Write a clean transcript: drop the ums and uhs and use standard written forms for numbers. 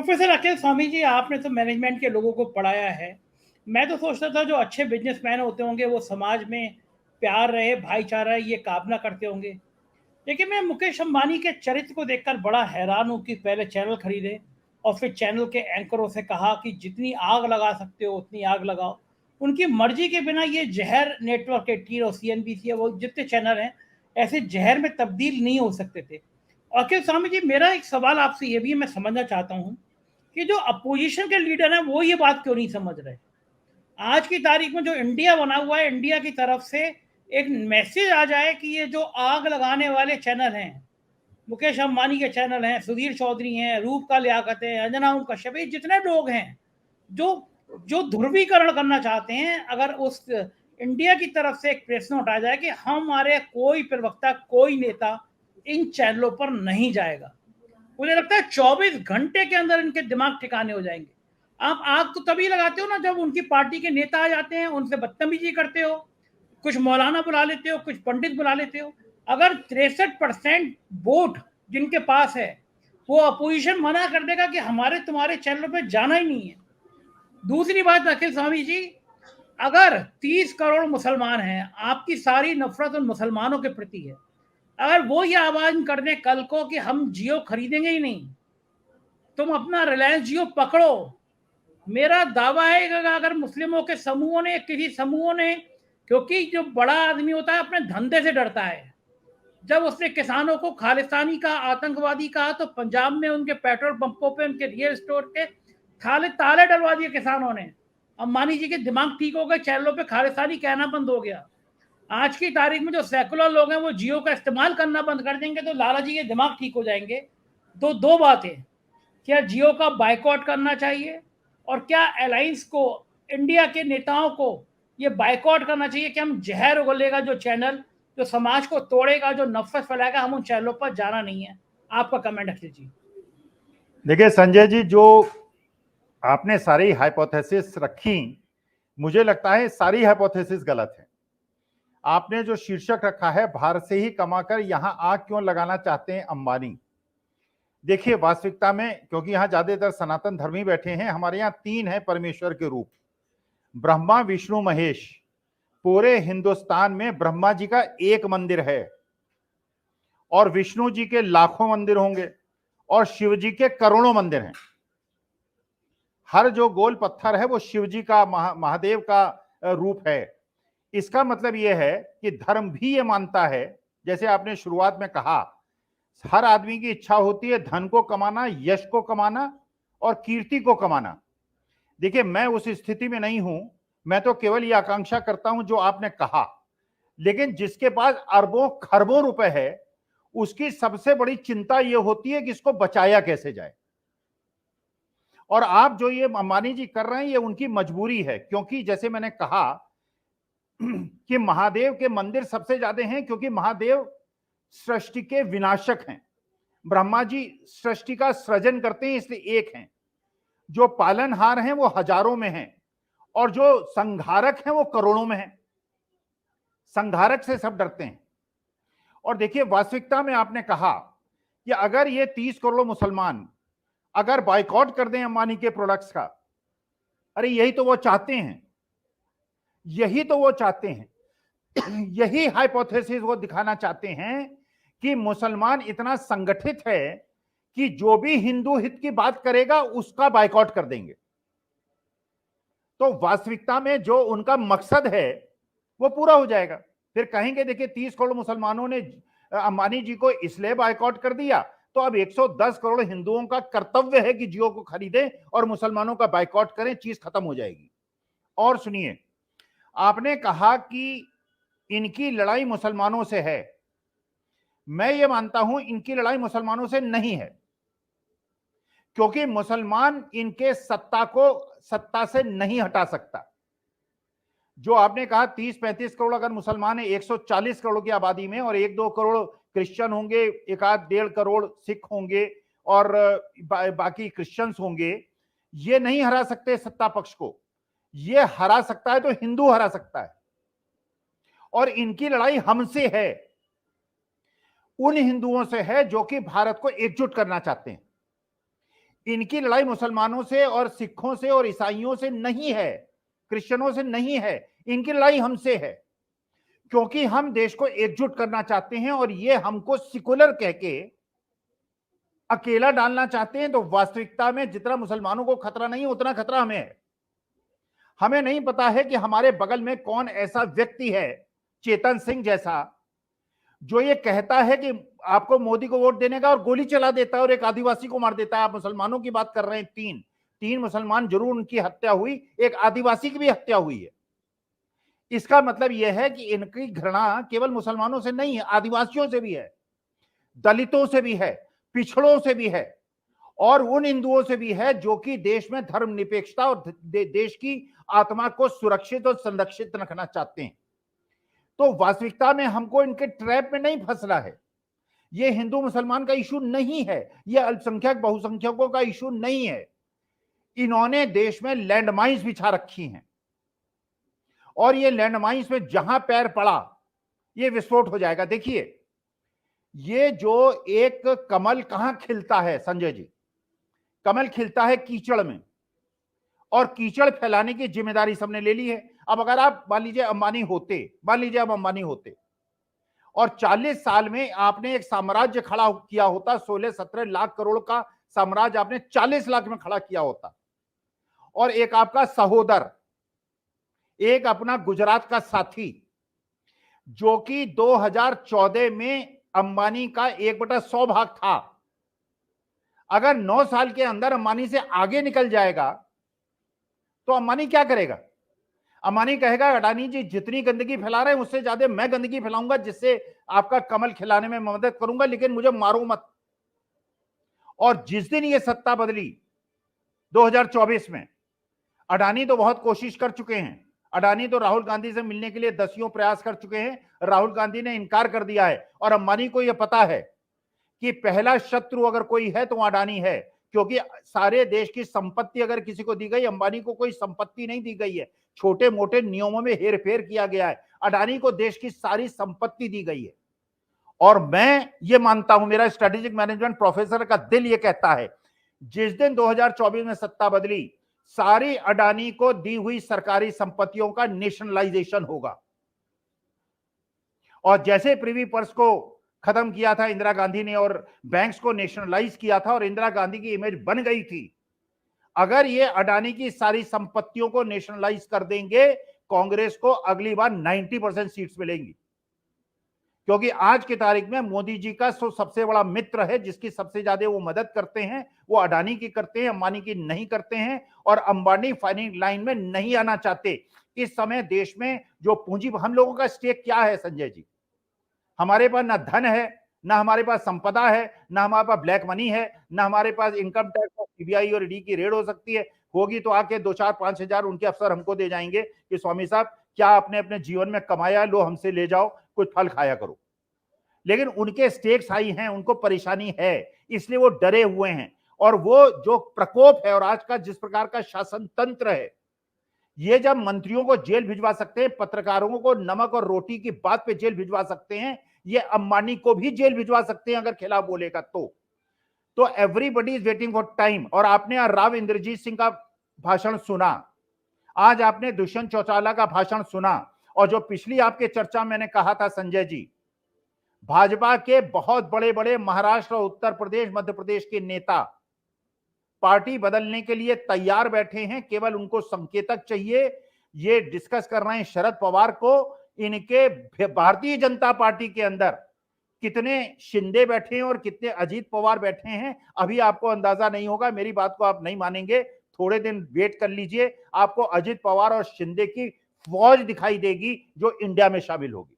Professor अखिल स्वामी जी, आपने तो management के लोगों को पढ़ाया है। मैं तो सोचता था जो अच्छे बिजनेसमैन होते होंगे वो समाज में प्यार रहे, भाईचारा रहे, ये कामना करते होंगे। लेकिन मैं मुकेश अंबानी के चरित्र को देखकर बड़ा हैरान हूँ कि पहले चैनल खरीदे और फिर चैनल के एंकरों से कहा कि जितनी आग लगा सकते हो उतनी आग लगाओ। उनकी मर्जी के बिना ये जहर नेटवर्क, एटीन और सीएनबीसी है, वो जितने चैनल हैं, ऐसे जहर में तब्दील नहीं हो सकते थे। अखिल स्वामी जी, मेरा एक सवाल आपसे ये भी मैं समझना चाहता हूँ कि जो अपोजिशन के लीडर हैं वो ये बात क्यों नहीं समझ रहे। आज की तारीख में जो इंडिया बना हुआ है, इंडिया की तरफ से एक मैसेज आ जाए कि ये जो आग लगाने वाले चैनल हैं, मुकेश अंबानी के चैनल हैं, सुधीर चौधरी हैं, रूप का लियाकत है, अंजना ओम कश्यप, ये जितने लोग हैं जो जो ध्रुवीकरण करना चाहते हैं, अगर उस इंडिया की तरफ से एक प्रेस नोट आ जाए कि हमारे कोई प्रवक्ता, कोई नेता इन चैनलों पर नहीं जाएगा, मुझे लगता है 24 घंटे के अंदर इनके दिमाग ठिकाने हो जाएंगे। आप आग तो तभी लगाते हो ना जब उनकी पार्टी के नेता आ जाते हैं, उनसे बदतमीजी करते हो, कुछ मौलाना बुला लेते हो, कुछ पंडित बुला लेते हो। अगर 63% वोट जिनके पास है, वो अपोजिशन मना कर देगा कि हमारे तुम्हारे चैनलों पे जाना ही नहीं है। दूसरी बात अखिल स्वामी जी, अगर 30 करोड़ मुसलमान हैं, आपकी सारी नफरत उन मुसलमानों के प्रति है, अगर वो ये आवाज कर दें कल को कि हम जियो खरीदेंगे ही नहीं, तुम अपना रिलायंस जियो पकड़ो, मेरा दावा है कि अगर मुस्लिमों के समूहों ने, किसी समूहों ने, क्योंकि जो बड़ा आदमी होता है अपने धंधे से डरता है, जब उसने किसानों को खालिस्तानी का, आतंकवादी कहा, तो पंजाब में उनके पेट्रोल पंपों पे, उनके रियल स्टोर के थाले ताले डलवा दिए किसानों ने। अंबानी जी के दिमाग ठीक हो गए, चैनलों पे खालिस्तानी कहना बंद हो गया। आज की तारीख में जो सेकुलर लोग हैं वो जियो का इस्तेमाल करना बंद कर देंगे तो लाला जी के दिमाग ठीक हो जाएंगे। दो बातें, क्या जियो का बाइकआउट करना चाहिए और क्या अलायंस को, इंडिया के नेताओं को ये बाइकआउट करना चाहिए कि हम जहर उगलेगा जो चैनल, जो समाज को तोड़ेगा, जो नफरत फैलाएगा, हम उन चैनलों पर जाना नहीं है। आपका कमेंट अखिल जी। देखिए संजय जी, जो आपने सारी हाइपोथेसिस रखी, मुझे लगता है सारी हाइपोथेसिस गलत है। आपने जो शीर्षक रखा है, भारत से ही कमाकर यहां आग क्यों लगाना चाहते हैं अंबानी। देखिए वास्तविकता में, क्योंकि यहां ज्यादातर सनातन धर्मी बैठे हैं, हमारे यहां 3 है परमेश्वर के रूप, ब्रह्मा विष्णु महेश। पूरे हिंदुस्तान में ब्रह्मा जी का एक मंदिर है और विष्णु जी के लाखों मंदिर होंगे और शिव जी के करोड़ों मंदिर हैं। हर जो गोल पत्थर है वो शिव जी का, महादेव का रूप है। इसका मतलब यह है कि धर्म भी ये मानता है, जैसे आपने शुरुआत में कहा, हर आदमी की इच्छा होती है धन को कमाना, यश को कमाना और कीर्ति को कमाना। देखिए मैं उस स्थिति में नहीं हूं, मैं तो केवल ये आकांक्षा करता हूं जो आपने कहा। लेकिन जिसके पास अरबों खरबों रुपए है, उसकी सबसे बड़ी चिंता यह होती है कि इसको बचाया कैसे जाए। और आप जो ये अंबानी जी कर रहे हैं, ये उनकी मजबूरी है, क्योंकि जैसे मैंने कहा कि महादेव के मंदिर सबसे ज्यादा हैं, क्योंकि महादेव सृष्टि के विनाशक हैं। ब्रह्मा जी सृष्टि का सृजन करते हैं, इसलिए एक हैं। जो पालनहार हैं वो हजारों में हैं और जो संहारक हैं वो करोड़ों में हैं। संहारक से सब डरते हैं। और देखिए वास्तविकता में आपने कहा कि अगर ये 30 करोड़ मुसलमान अगर बाइकआउट कर दें अंबानी के प्रोडक्ट्स का, अरे यही तो वो चाहते हैं, यही तो वो चाहते हैं। यही हाइपोथेसिस वो दिखाना चाहते हैं कि मुसलमान इतना संगठित है कि जो भी हिंदू हित की बात करेगा उसका बाइकआउट कर देंगे। तो वास्तविकता में जो उनका मकसद है वो पूरा हो जाएगा। फिर कहेंगे देखिए 30 करोड़ मुसलमानों ने अंबानी जी को इसलिए बाइकआउट कर दिया, तो अब 110 करोड़ हिंदुओं का कर्तव्य है कि जियो को खरीदें और मुसलमानों का बाइकआउट करें, चीज खत्म हो जाएगी। और सुनिए, आपने कहा कि इनकी लड़ाई मुसलमानों से है। मैं ये मानता हूं इनकी लड़ाई मुसलमानों से नहीं है, क्योंकि मुसलमान इनके सत्ता से नहीं हटा सकता। जो आपने कहा 30-35 करोड़ अगर मुसलमान है 140 करोड़ की आबादी में, और 1-2 करोड़ क्रिश्चियन होंगे, 1-1.5 करोड़ सिख होंगे और बाकी क्रिश्चियंस होंगे, ये नहीं हरा सकते सत्ता पक्ष को। ये हरा सकता है तो हिंदू हरा सकता है। और इनकी लड़ाई हमसे है, उन हिंदुओं से है जो कि भारत को एकजुट करना चाहते हैं। इनकी लड़ाई मुसलमानों से और सिखों से और ईसाइयों से नहीं है, क्रिश्चियनों से नहीं है, इनकी लड़ाई हमसे है, क्योंकि हम देश को एकजुट करना चाहते हैं और ये हमको सिकुलर कह के अकेला डालना चाहते हैं। तो वास्तविकता में जितना मुसलमानों को खतरा नहीं उतना खतरा हमें है। हमें नहीं पता है कि हमारे बगल में कौन ऐसा व्यक्ति है, चेतन सिंह जैसा, जो ये कहता है कि आपको मोदी को वोट देने का और गोली चला देता है और एक आदिवासी को मार देता है। आप मुसलमानों की बात कर रहे हैं, तीन मुसलमान जरूर उनकी हत्या हुई, एक आदिवासी की भी हत्या हुई है। इसका मतलब यह है कि इनकी घृणा केवल मुसलमानों से नहीं है, आदिवासियों से भी है, दलितों से भी है, पिछड़ों से भी है और उन हिंदुओं से भी है जो कि देश में धर्मनिरपेक्षता और देश की आत्मा को सुरक्षित और संरक्षित रखना चाहते हैं। तो वास्तविकता में हमको इनके ट्रैप में नहीं फंसना है। यह हिंदू मुसलमान का इशू नहीं है, यह अल्पसंख्यक बहुसंख्यकों का इशू नहीं है। इन्होंने देश में लैंडमाइंस बिछा रखी हैं और ये लैंडमाइंस में जहां पैर पड़ा ये विस्फोट हो जाएगा। देखिए, ये जो एक कमल कहां खिलता है संजय जी, कमल खिलता है कीचड़ में, और कीचड़ फैलाने की जिम्मेदारी सबने ले ली है। अब अगर आप मान लीजिए अंबानी होते और 40 साल में आपने एक साम्राज्य खड़ा किया होता, 16-17 लाख करोड़ का साम्राज्य आपने 40 लाख में खड़ा किया होता, और एक आपका सहोदर, एक अपना गुजरात का साथी जो कि 2014 में अंबानी का 1/100 भाग था, अगर 9 साल के अंदर अंबानी से आगे निकल जाएगा तो अंबानी क्या करेगा? अंबानी कहेगा अडानी जी जितनी गंदगी फैला रहे हैं उससे ज्यादा मैं गंदगी फैलाऊंगा, जिससे आपका कमल खिलाने में मदद करूंगा, लेकिन मुझे मारो मत। और जिस दिन ये सत्ता बदली 2024 में, अडानी तो बहुत कोशिश कर चुके हैं, अडानी तो राहुल गांधी से मिलने के लिए दसियों प्रयास कर चुके हैं, राहुल गांधी ने इनकार कर दिया है। और अंबानी को यह पता है कि पहला शत्रु अगर कोई है तो अडानी है, क्योंकि सारे देश की संपत्ति अगर किसी को दी गई, अंबानी को कोई संपत्ति नहीं दी गई है, छोटे मोटे नियमों में हेरफेर किया गया है। अडानी को देश की सारी संपत्ति दी गई है। और मैं ये मानता हूं, मेरा स्ट्रेटेजिक मैनेजमेंट प्रोफेसर का दिल ये कहता है, जिस दिन 2024 में सत्ता बदली, सारी अडानी को दी हुई सरकारी संपत्तियों का नेशनलाइजेशन होगा। और जैसे प्रिवी पर्स को खत्म किया था इंदिरा गांधी ने और बैंक्स को नेशनलाइज किया था और इंदिरा गांधी की इमेज बन गई थी, अगर ये अडानी की सारी संपत्तियों को नेशनलाइज कर देंगे, कांग्रेस को अगली बार 90% सीट्स मिलेंगी। क्योंकि आज की तारीख में मोदी जी का सबसे बड़ा मित्र है, जिसकी सबसे ज्यादा वो मदद करते हैं, वो अडानी की करते हैं, अंबानी की नहीं करते हैं, और अंबानी फाइनेंस लाइन में नहीं आना चाहते। इस समय देश में जो पूंजी, हम लोगों का स्टेक क्या है संजय जी? हमारे पास ना धन है, ना हमारे पास संपदा है, ना हमारे पास ब्लैक मनी है, ना हमारे पास इनकम टैक्स और सीबीआई और ईडी की रेड हो सकती है। होगी तो आके 2-4-5 हजार उनके अफसर हमको दे जाएंगे कि स्वामी साहब क्या आपने अपने जीवन में कमाया, लो हमसे ले जाओ, कुछ फल खाया करो। लेकिन उनके स्टेक्स हाई हैं, उनको परेशानी है, इसलिए वो डरे हुए हैं। और वो जो प्रकोप है और आज का जिस प्रकार का शासन तंत्र है, ये जब मंत्रियों को जेल भिजवा सकते हैं, पत्रकारों को नमक और रोटी की बात पे जेल भिजवा सकते हैं, ये अंबानी को भी जेल भिजवा सकते हैं अगर खिलाफ बोलेगा तो everybody is waiting for time. और आपने राव इंद्रजीत सिंह का भाषण सुना, आज आपने दुष्यंत चौटाला का भाषण सुना, और जो पिछली आपके चर्चा मैंने कहा था संजय जी, भाजपा के बहुत बड़े बड़े महाराष्ट्र और उत्तर प्रदेश मध्य प्रदेश के नेता पार्टी बदलने के लिए तैयार बैठे हैं, केवल उनको संकेतक चाहिए। ये डिस्कस कर रहे हैं शरद पवार को, इनके भारतीय जनता पार्टी के अंदर कितने शिंदे बैठे हैं और कितने अजीत पवार बैठे हैं, अभी आपको अंदाजा नहीं होगा। मेरी बात को आप नहीं मानेंगे, थोड़े दिन वेट कर लीजिए, आपको अजीत पवार और शिंदे की फौज दिखाई देगी जो इंडिया में शामिल होगी।